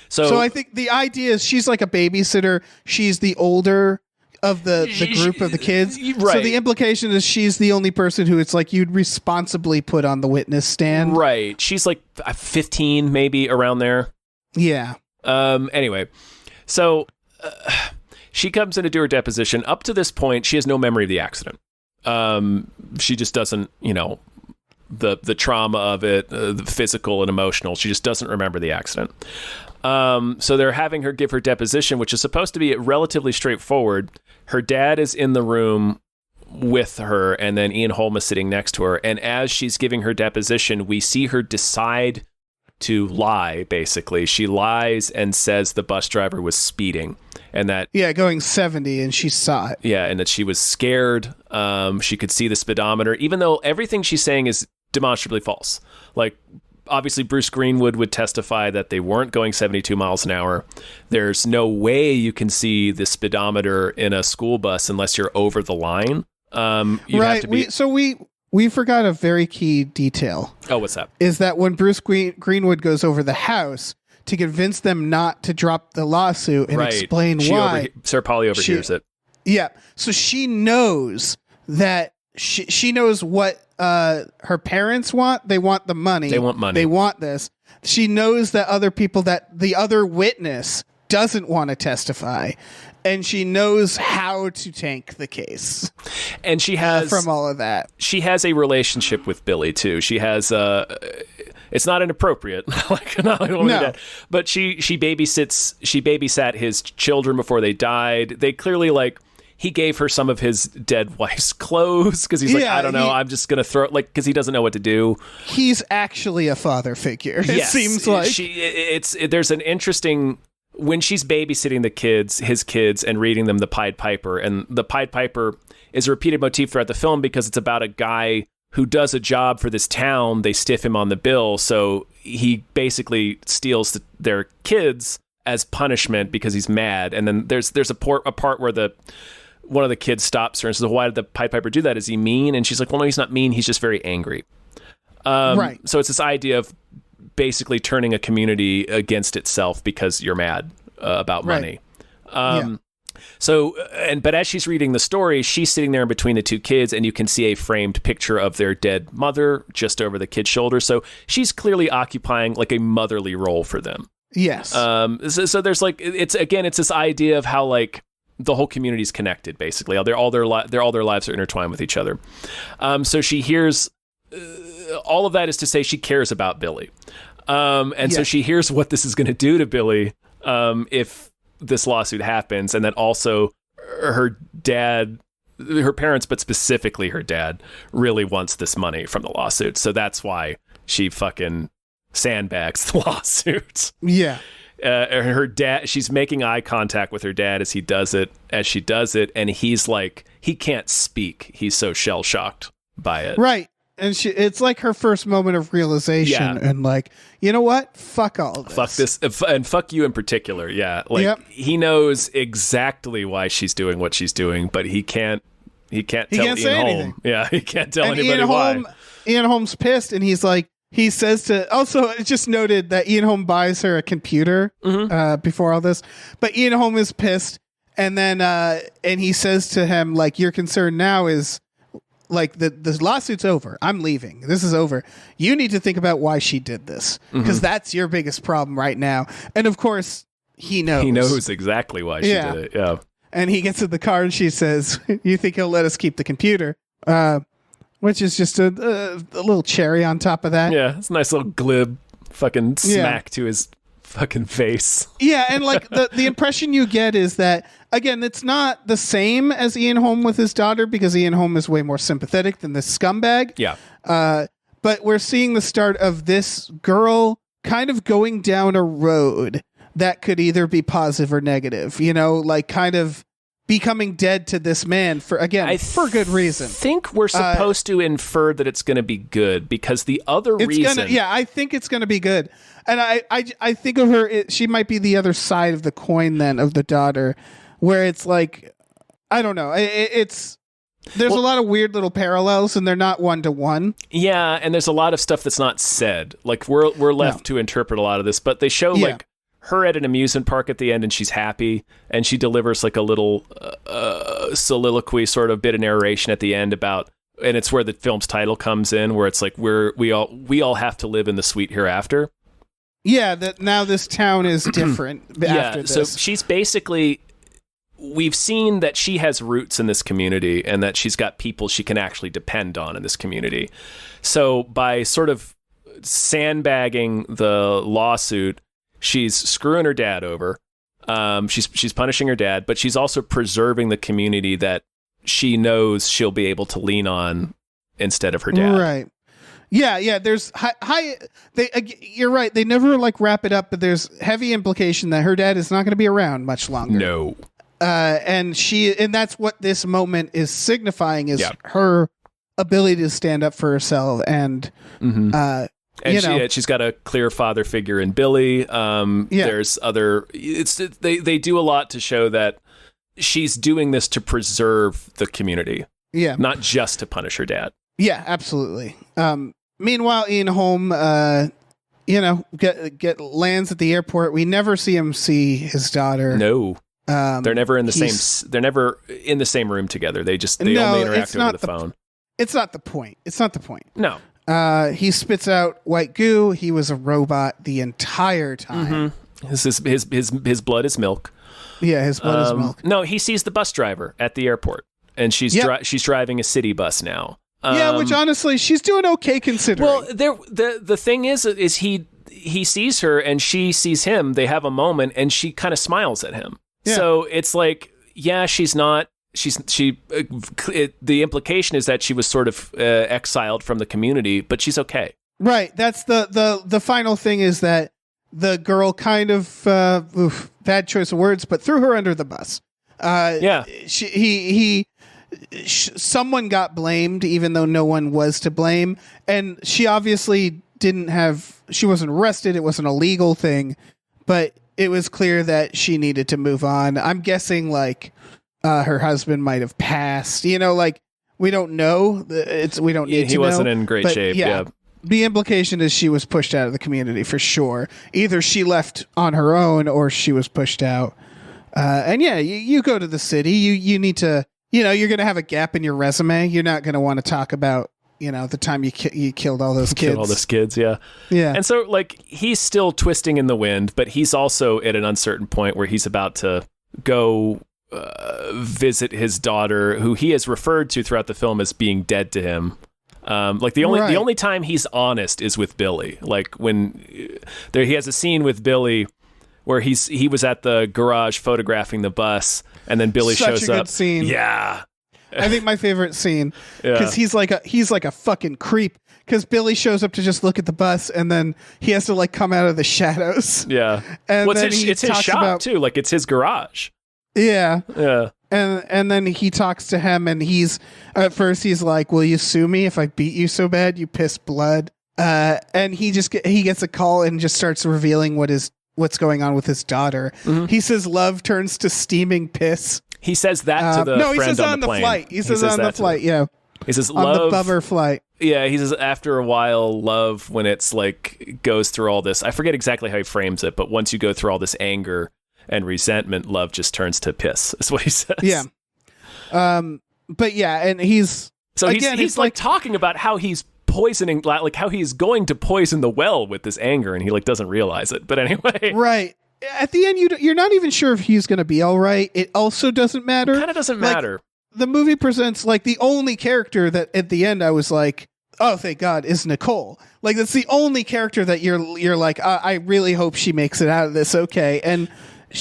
So I think the idea is she's like a babysitter. She's the older of the group of the kids. Right. So the implication is she's the only person who it's like you'd responsibly put on the witness stand. Right. She's like 15, maybe around there. Yeah. Anyway, so she comes in to do her deposition. Up to this point, she has no memory of the accident. She just doesn't, the trauma of it, the physical and emotional. She just doesn't remember the accident. So they're having her give her deposition, which is supposed to be relatively straightforward. Her dad is in the room with her, and then Ian Holm is sitting next to her. And as she's giving her deposition, we see her decide to lie, basically. She lies and says the bus driver was speeding. And that going 70, and she saw it. Yeah, and that she was scared. She could see the speedometer, even though everything she's saying is demonstrably false. Like, obviously, Bruce Greenwood would testify that they weren't going 72 miles an hour. There's no way you can see the speedometer in a school bus unless you're over the line. Have to be... We forgot a very key detail. Oh, what's that? Is that when Bruce Greenwood goes over the house to convince them not to drop the lawsuit and explain why. Sir Polly overhears it. Yeah. So she knows that she knows what her parents want. They want the money. They want money. They want this. She knows that other people, that the other witness doesn't want to testify. And she knows how to tank the case. And she has... from all of that. She has a relationship with Billy, too. She has... it's not inappropriate, but she babysat his children before they died. They clearly, he gave her some of his dead wife's clothes because he's I don't know, I'm just gonna throw because he doesn't know what to do. He's actually a father figure. It seems like there's an interesting when she's babysitting his kids, and reading them the Pied Piper, and the Pied Piper is a repeated motif throughout the film because it's about a guy who does a job for this town. They stiff him on the bill, so he basically steals their kids as punishment because he's mad. And then there's a part where one of the kids stops her and says, "Why did the Pied Piper do that? Is he mean?" And she's like, "Well, no, he's not mean. He's just very angry." Right. So it's this idea of basically turning a community against itself because you're mad about money. But as she's reading the story, she's sitting there in between the two kids, and you can see a framed picture of their dead mother just over the kid's shoulder. So she's clearly occupying like a motherly role for them. Yes. So there's it's this idea of how the whole community is connected. Basically, all their lives are intertwined with each other. So she hears all of that is to say she cares about Billy, and so she hears what this is going to do to Billy if this lawsuit happens, and that also her parents, but specifically her dad, really wants this money from the lawsuit. So that's why she fucking sandbags the lawsuit. Yeah. Her dad, she's making eye contact with her dad as she does it, and he's like, he can't speak. He's so shell shocked by it. Right. And it's like her first moment of realization, and like, you know what? Fuck all this. Fuck this, and fuck you in particular. Yeah, like he knows exactly why she's doing what she's doing, but he can't tell Ian Holm. Yeah, he can't tell anybody why. Ian Holm's pissed, and he says to. Also, it's just noted that Ian Holm buys her a computer before all this, but Ian Holm is pissed, and then and he says to him, like, your concern now is. Like the lawsuit's over. I'm leaving. This is over. You need to think about why she did this, because that's your biggest problem right now. And of course, he knows. He knows exactly why she did it. Yeah. And he gets in the car and she says, "You think he'll let us keep the computer?" Which is just a little cherry on top of that. Yeah, it's a nice little glib fucking smack to his fucking face. Yeah, and like the impression you get is that, again, it's not the same as Ian Holm with his daughter, because Ian Holm is way more sympathetic than this scumbag. Yeah. But we're seeing the start of this girl kind of going down a road that could either be positive or negative, you know, like kind of becoming dead to this man for good reason. I think we're supposed to infer that it's going to be good, because the other reason... I think it's going to be good. And I think of her, she might be the other side of the coin then, of the daughter, where it's like, I don't know. There's a lot of weird little parallels, and they're not one-to-one. Yeah, and there's a lot of stuff that's not said. Like, we're left to interpret a lot of this, but they show like her at an amusement park at the end, and she's happy, and she delivers like a little soliloquy, sort of bit of narration at the end about, and it's where the film's title comes in, where it's like we all have to live in the sweet hereafter. Yeah, that now this town is different after this. So she's basically, we've seen that she has roots in this community, and that she's got people she can actually depend on in this community. So by sort of sandbagging the lawsuit, she's screwing her dad over. She's punishing her dad, but she's also preserving the community that she knows she'll be able to lean on instead of her dad. Right. Yeah. There's you're right. They never like wrap it up, but there's heavy implication that her dad is not going to be around much longer. No. And that's what this moment is signifying, is her ability to stand up for herself and she's got a clear father figure in Billy. There's other. They do a lot to show that she's doing this to preserve the community. Yeah, not just to punish her dad. Yeah, absolutely. Meanwhile, Ian Holm, lands at the airport. We never see him see his daughter. No, they're never in the same. They're never in the same room together. They only interact over the phone. It's not the point. No. He spits out white goo. He was a robot the entire time. His blood is milk. Yeah, his blood is milk. No, he sees the bus driver at the airport, and she's driving a city bus now. Which honestly, she's doing okay considering. Well, the thing is he sees her and she sees him. They have a moment, and she kind of smiles at him. Yeah. So it's like, she's not. The implication is that she was sort of exiled from the community, but she's okay. Right. That's the final thing, is that the girl kind of bad choice of words, but threw her under the bus. Someone got blamed, even though no one was to blame, and she obviously she wasn't arrested. It wasn't a legal thing, but it was clear that she needed to move on. I'm guessing like. Her husband might have passed. We don't know. We don't need to know. He wasn't in great shape. Yeah. The implication is she was pushed out of the community for sure. Either she left on her own or she was pushed out. You go to the city. You need to. You're going to have a gap in your resume. You're not going to want to talk about the time you killed all those kids. Killed all those kids. Yeah. Yeah. And so he's still twisting in the wind, but he's also at an uncertain point where he's about to go visit his daughter, who he has referred to throughout the film as being dead to him. Like the only time he's honest is with Billy. Like when he has a scene with Billy where he was at the garage photographing the bus, and then Billy Such shows a good up. Scene. Yeah, I think my favorite scene, because he's like a fucking creep. Because Billy shows up to just look at the bus, and then he has to like come out of the shadows. Yeah, and well, then it's his shop too. Like it's his garage. Yeah. Yeah. And then he talks to him, and at first he's like, "Will you sue me if I beat you so bad you piss blood?" And he gets a call and just starts revealing what's going on with his daughter. Mm-hmm. He says love turns to steaming piss. He says that to the no, he friend says on the plane. Flight. He says on the flight. Yeah. He says on love, the bummer flight. Yeah, he says after a while, love, when it's like goes through all this. I forget exactly how he frames it, but once you go through all this anger and resentment, love just turns to piss. Is what he says. Yeah. But yeah, and he's like talking about how he's poisoning, like how he's going to poison the well with this anger, and he like doesn't realize it. But anyway, right at the end, you're not even sure if he's going to be all right. It also doesn't matter. Kind of doesn't matter. The movie presents like the only character that at the end I was like, oh, thank God, is Nicole. Like that's the only character that you're like, I really hope she makes it out of this okay. And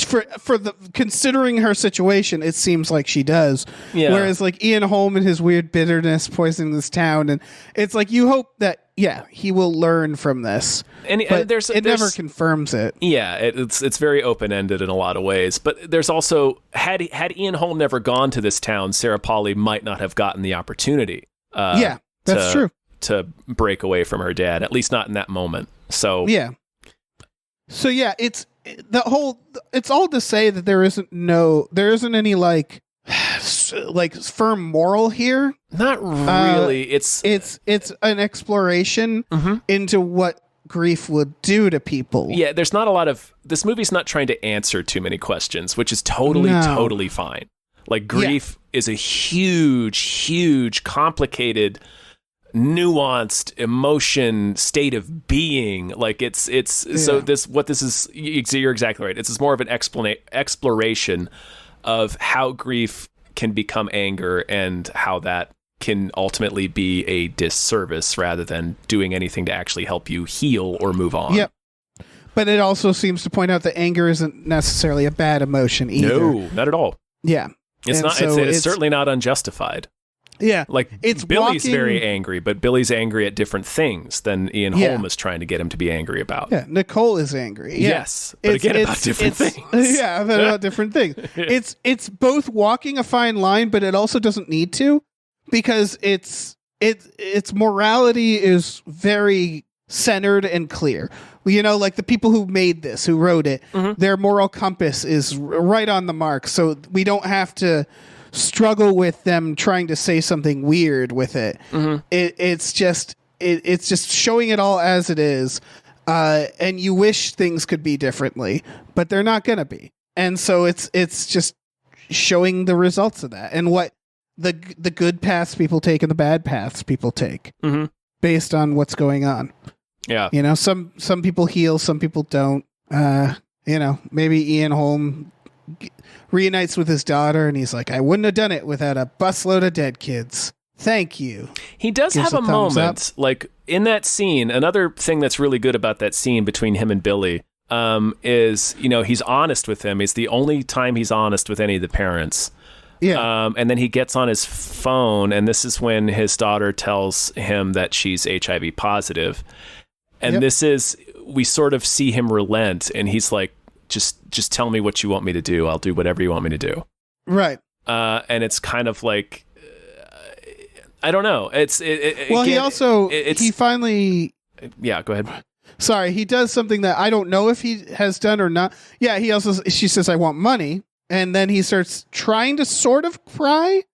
for the considering her situation, it seems like she does. Yeah. Whereas like Ian Holm and his weird bitterness poisoning this town, and it's like you hope that he will learn from this. And there's never confirms it. Yeah, it's very open ended in a lot of ways. But there's also had Ian Holm never gone to this town, Sarah Polley might not have gotten the opportunity. That's true. To break away from her dad, at least not in that moment. So yeah. So yeah, it's all to say that there isn't any like firm moral here. Not really. It's an exploration into what grief would do to people. Yeah, there's not a lot of this movie's not trying to answer too many questions, which is totally fine. Like grief is a huge, complicated, nuanced emotion state of being. Like so this is you're exactly right. It's more of an exploration of how grief can become anger and how that can ultimately be a disservice rather than doing anything to actually help you heal or move on. Yep. But it also seems to point out that anger isn't necessarily a bad emotion either. No, not at all. Yeah. It's not. So it's certainly not unjustified. Yeah. Like Billy's very angry, but Billy's angry at different things than Ian Holm is trying to get him to be angry about. Yeah. Nicole is angry. Yeah. Yes. But again, about different things. Yeah, about different things. It's both walking a fine line, but it also doesn't need to, because its morality is very centered and clear. You know, like the people who made this, who wrote it, their moral compass is right on the mark. So we don't have to struggle with them trying to say something weird with it. It's just showing it all as it is, and you wish things could be differently, but they're not going to be. And so it's just showing the results of that and what the good paths people take and the bad paths people take based on what's going on. Yeah, you know, some people heal, some people don't. You know, maybe Ian Holm reunites with his daughter, and he's like, "I wouldn't have done it without a busload of dead kids. Thank you." He does have a moment, like in that scene. Another thing that's really good about that scene between him and Billy is, you know, he's honest with him. It's the only time he's honest with any of the parents. Yeah. And then he gets on his phone, and this is when his daughter tells him that she's HIV positive. And this is, we sort of see him relent, and he's like, just tell me what you want me to do. I'll do whatever you want me to do. Right. And it's kind of like, I don't know. He finally. Yeah, go ahead. Sorry, he does something that I don't know if he has done or not. Yeah, she says, I want money. And then he starts trying to sort of pry,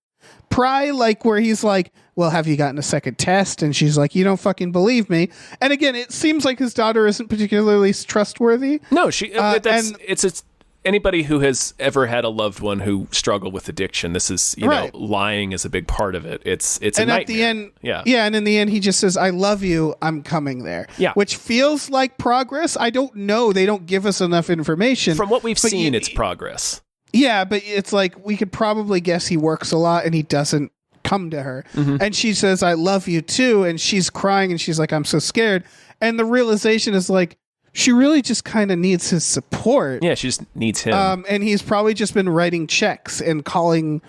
like where he's like, well, have you gotten a second test? And she's like, you don't fucking believe me. And again, it seems like his daughter isn't particularly trustworthy. No, it's anybody who has ever had a loved one who struggled with addiction. This is, you know, lying is a big part of it. It's a nightmare. At the end, and in the end, he just says, I love you. I'm coming there. Yeah. Which feels like progress. I don't know. They don't give us enough information. From what we've seen, it's progress. Yeah, but it's like we could probably guess he works a lot and he doesn't come to her. And she says, I love you too. And she's crying and she's like, I'm so scared. And the realization is like, she really just kind of needs his support. Yeah, she just needs him. And he's probably just been writing checks and calling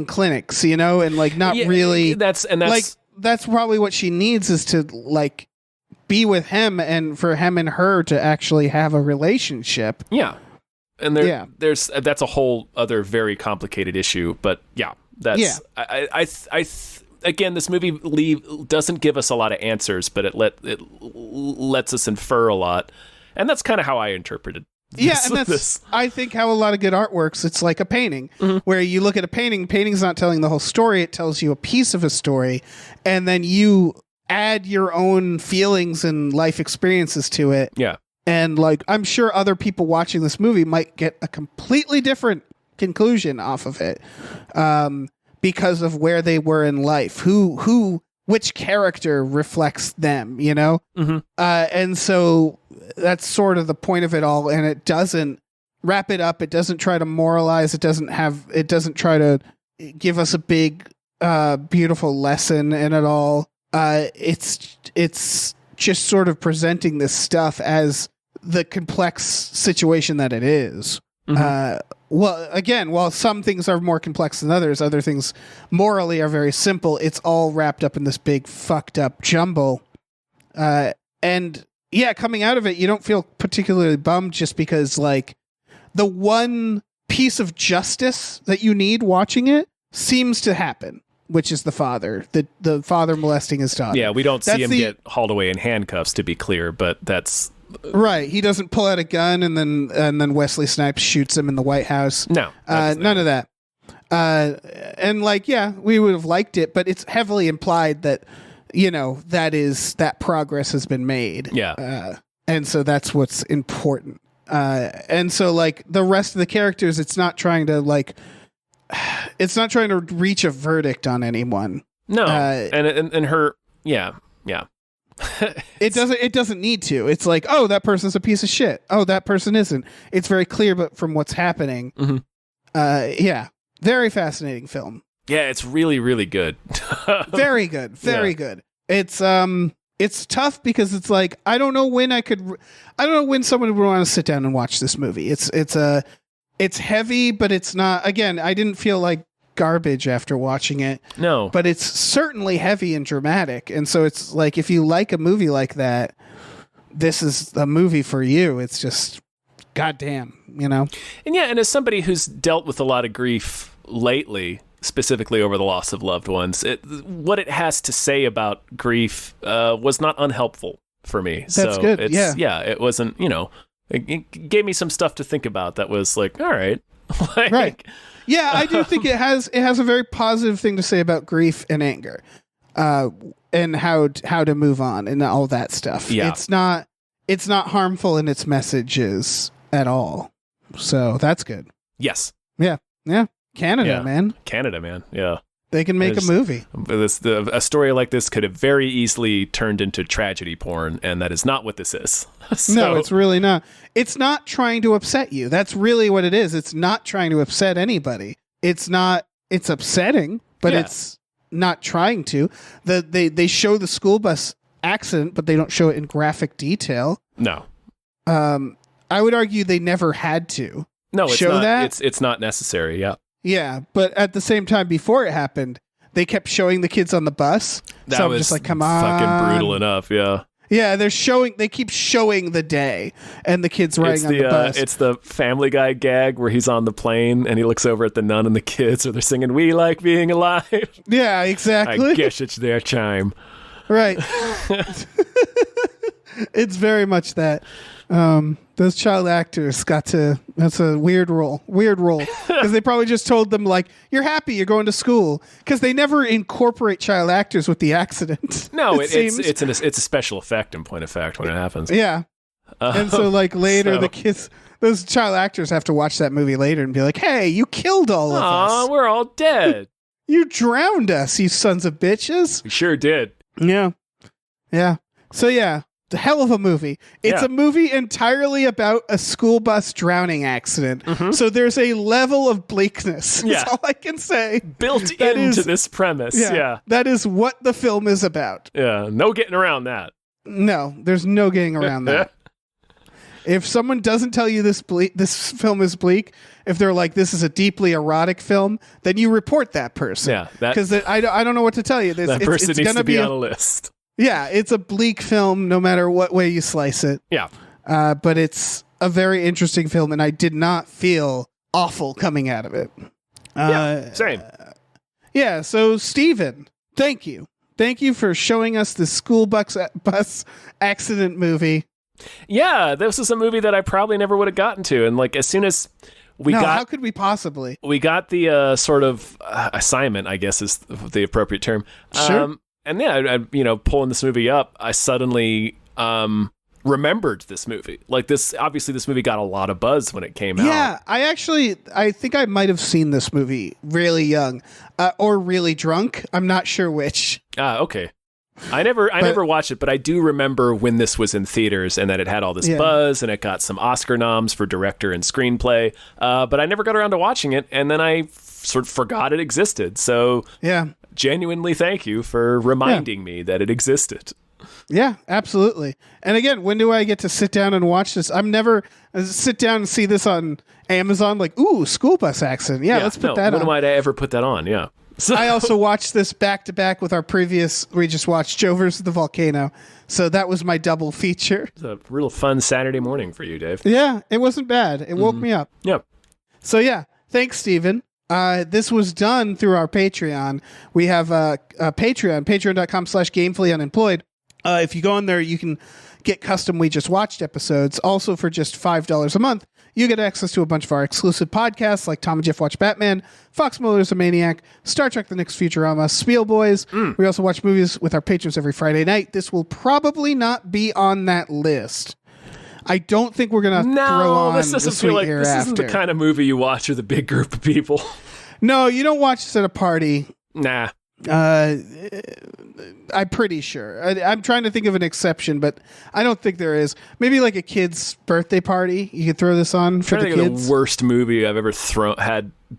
clinics, you know, and like not really. That's probably what she needs is to like be with him and for him and her to actually have a relationship. Yeah. And there's that's a whole other very complicated issue, but again, this movie doesn't give us a lot of answers, but it lets us infer a lot, and that's kind of how I interpreted this. Yeah, and that's I think how a lot of good art works. It's like a painting, where you look at a painting. Painting's not telling the whole story; it tells you a piece of a story, and then you add your own feelings and life experiences to it. Yeah. And like, I'm sure other people watching this movie might get a completely different conclusion off of it, because of where they were in life, which character reflects them, you know? And so that's sort of the point of it all. And it doesn't wrap it up. It doesn't try to moralize. It doesn't try to give us a big, beautiful lesson in it all. It's just sort of presenting this stuff as the complex situation that it is. Well, again, while some things are more complex than others, other things morally are very simple. It's all wrapped up in this big fucked up jumble. And yeah, coming out of it, you don't feel particularly bummed just because like the one piece of justice that you need watching it seems to happen, which is the father molesting his daughter. Yeah, we don't see him get hauled away in handcuffs, to be clear, but that's right. He doesn't pull out a gun and then Wesley Snipes shoots him in the White House. No, none of that. And like, yeah, we would have liked it, but it's heavily implied that, you know, that progress has been made. Yeah. And so that's what's important. And so like the rest of the characters, it's not trying to reach a verdict on anyone. No. And her, yeah. It doesn't need to. It's like, oh, that person's a piece of shit. Oh, that person isn't. It's very clear, but from what's happening. Yeah. Very fascinating film. Yeah, it's really, really good. Very good. Very good. It's tough because it's like, I don't know when someone would want to sit down and watch this movie. It's heavy, but it's not, again, I didn't feel like garbage after watching it. No. But it's certainly heavy and dramatic. And so it's like, if you like a movie like that, this is a movie for you. It's just, goddamn, you know? And yeah, and as somebody who's dealt with a lot of grief lately, specifically over the loss of loved ones, what it has to say about grief was not unhelpful for me. That's good. Yeah, it wasn't, you know, it gave me some stuff to think about that was like, all right. Right. Yeah, I do think it has a very positive thing to say about grief and anger, and how to move on and all that stuff. Yeah. It's not harmful in its messages at all. So that's good. Yes. Yeah. Canada, man. Yeah. They can make a movie. A story like this could have very easily turned into tragedy porn, and that is not what this is. No, it's really not. It's not trying to upset you. That's really what it is. It's not trying to upset anybody. It's upsetting, but it's not trying to. They show the school bus accident, but they don't show it in graphic detail. No. I would argue they never had to. No, it's show not. That. It's not necessary. Yeah. Yeah, but at the same time, before it happened, they kept showing the kids on the bus. That so was I'm just like, come on, fucking brutal enough. Yeah. Yeah, they keep showing the day and the kids riding on the bus. It's the Family Guy gag where he's on the plane and he looks over at the nun and the kids, or they're singing "We Like Being Alive." Yeah, exactly. I guess it's their chime. Right. It's very much that. Those child actors that's a weird role because they probably just told them like, you're happy you're going to school, because they never incorporate child actors with the accident. No, it's a special effect in point of fact when it happens. Yeah. And so like later the kids, those child actors have to watch that movie later and be like, hey, you killed all of us. We're all dead. You drowned us, you sons of bitches. We sure did. Yeah. So yeah. a hell of a movie. It's Yeah. a movie entirely about a school bus drowning accident. So there's a level of bleakness. Yeah. That's all I can say. Built That into is- this premise. Yeah. That is what the film is about. Yeah. No getting around that. No, there's no getting around that. If someone doesn't tell you this film is bleak, if they're like, this is a deeply erotic film, then you report that person. Yeah, that- Because I don't know what to tell you. That person needs gonna to be a- on a list. Yeah, it's a bleak film no matter what way you slice it. Yeah. But it's a very interesting film, and I did not feel awful coming out of it. Same. Yeah, so Steven, thank you. Thank you for showing us the school bus accident movie. Yeah, this is a movie that I probably never would have gotten to. And like, as soon as how could we possibly? we got the sort of assignment, I guess is the appropriate term. Sure. And yeah, pulling this movie up, I suddenly remembered this movie. Like obviously this movie got a lot of buzz when it came out. Yeah, I think I might have seen this movie really young or really drunk. I'm not sure which. Okay. I never watched it, but I do remember when this was in theaters and that it had all this buzz and it got some Oscar noms for director and screenplay. But I never got around to watching it, and then I sort of forgot it existed. So Yeah. genuinely thank you for reminding me that it existed. Yeah, absolutely. And again, when do I get to sit down and watch this? I'm never sit down and see this on Amazon like, ooh, school bus accident. Yeah, let's put that on. When might I ever put that on? Yeah. So, I also watched this back to back with our previous. We just watched Joe versus the Volcano, so that was my double feature. it's a real fun Saturday morning for you, Dave. Yeah, it wasn't bad. It woke me up. Yep. So yeah, thanks, Steven. This was done through our Patreon. We have a Patreon, patreon.com/gamefullyunemployed. If you go on there, you can get custom We Just Watched episodes. Also, for just $5 a month, you get access to a bunch of our exclusive podcasts like Tom and Jeff Watch Batman, Fox Mulder's a Maniac, Star Trek The Next Futurama, Spiel Boys. We also watch movies with our patrons every Friday night. This will probably not be on that list. I don't think we're going to throw on this doesn't The feel Sweet like this isn't the Hereafter. kind of movie you watch with a big group of people. No, you don't watch this at a party. Nah. I'm pretty sure. I'm trying to think of an exception, but I don't think there is. Maybe like a kid's birthday party. You could throw this on for I'm the trying to think of kids. the worst movie I've ever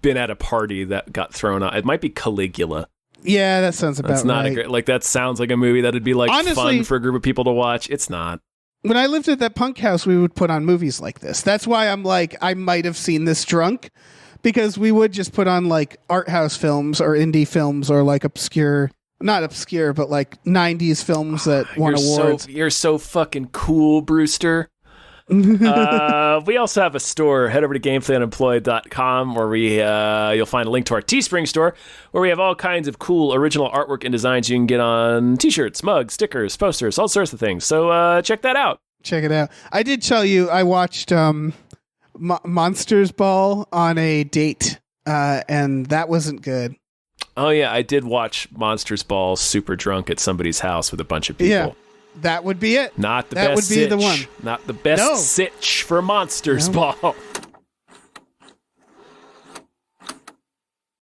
been at a party that got thrown on. It might be Caligula. Yeah, that sounds about That's not right. a great. Like that sounds like a movie that'd be like Honestly, fun for a group of people to watch. It's not. When I lived at that punk house, we would put on movies like this. That's why I'm like, I might have seen this drunk, because we would just put on like art house films or indie films or like not obscure, but like 90s films that won awards. You're so fucking cool, Brewster. We also have a store. Head over to gamefullyunemployed.com where you'll find a link to our Teespring store, where we have all kinds of cool original artwork and designs you can get on t-shirts, mugs, stickers, posters, all sorts of things. So check that out. Check it out. I did tell you I watched Monsters Ball on a date, and that wasn't good. Oh yeah, I did watch Monsters Ball super drunk at somebody's house with a bunch of people. Yeah, that would be it. Not the That best would be the sitch. one. Not the best No. sitch for Monsters Ball.